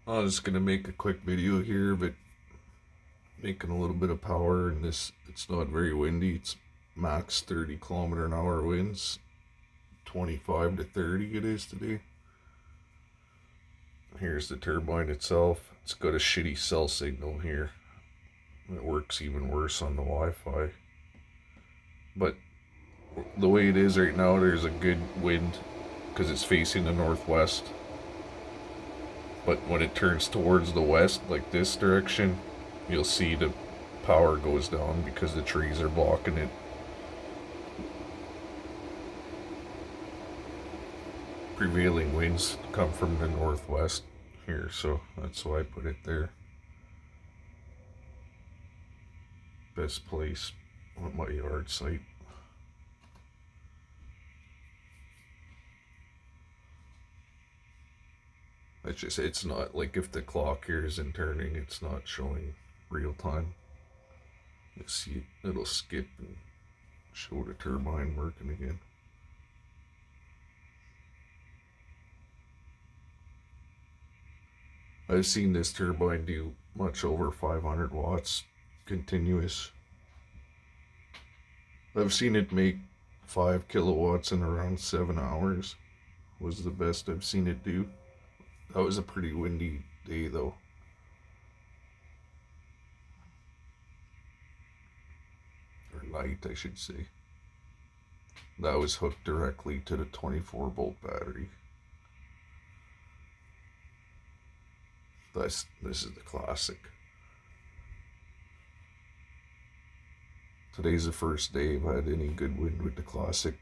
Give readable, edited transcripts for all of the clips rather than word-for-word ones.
I was gonna make a quick video here, but making a little bit of power, and it's not very windy. It's max 30 km/h winds, 25 to 30 it is today. Here's the turbine itself. It's got a shitty cell signal here. It works even worse on the Wi-Fi. But the way it is right now, there's a good wind because it's facing the northwest. But when it turns towards the west, like this direction, you'll see the power goes down because the trees are blocking it. Prevailing winds come from the northwest here, so that's why I put it there. Best place on my yard site. It's not like if the clock here isn't turning, it's not showing real time. You see, it'll skip and show the turbine working again. I've seen this turbine do much over 500 watts continuous. I've seen it make 5 kilowatts in around 7 hours, was the best I've seen it do. That was a pretty windy day though. Or night, I should say. That was hooked directly to the 24-volt battery. This is the Classic. Today's the first day I've had any good wind with the Classic.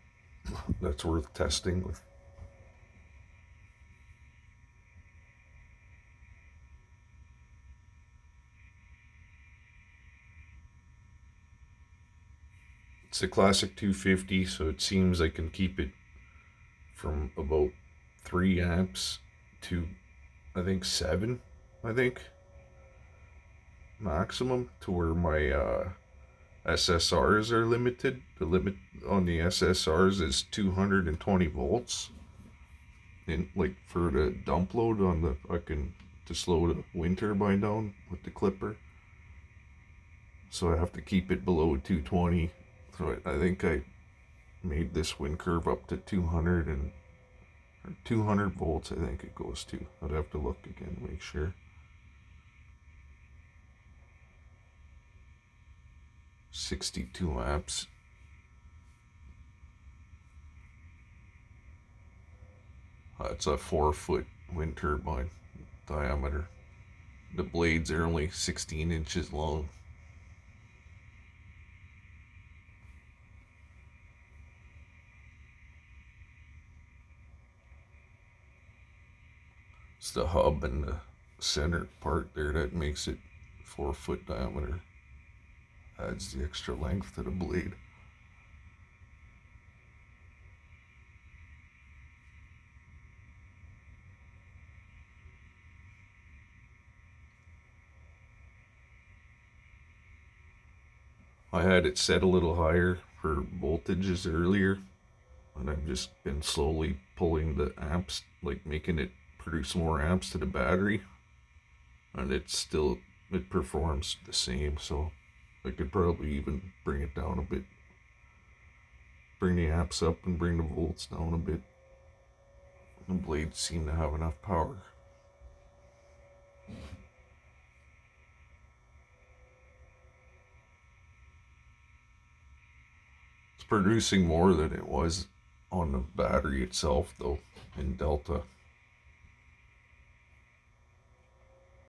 That's worth testing with. It's a Classic 250, so it seems I can keep it from about 3 amps to I think 7, maximum, to where my SSRs are limited. The limit on the SSRs is 220 volts. And like for the dump load on I can to slow the wind turbine down with the clipper. So I have to keep it below 220. So I think I made this wind curve up to 200 volts. I think it goes to. I'd have to look again to make sure. 62 amps. It's a 4-foot wind turbine diameter. The blades are only 16 inches long. It's the hub and the center part there that makes it 4-foot diameter. Adds the extra length to the blade. I had it set a little higher for voltages earlier, and I've just been slowly pulling the amps, like making it produce more amps to the battery, and it performs the same. So I could probably even bring it down a bit, bring the amps up and bring the volts down a bit. The blades seem to have enough power. It's producing more than it was on the battery itself though, in Delta.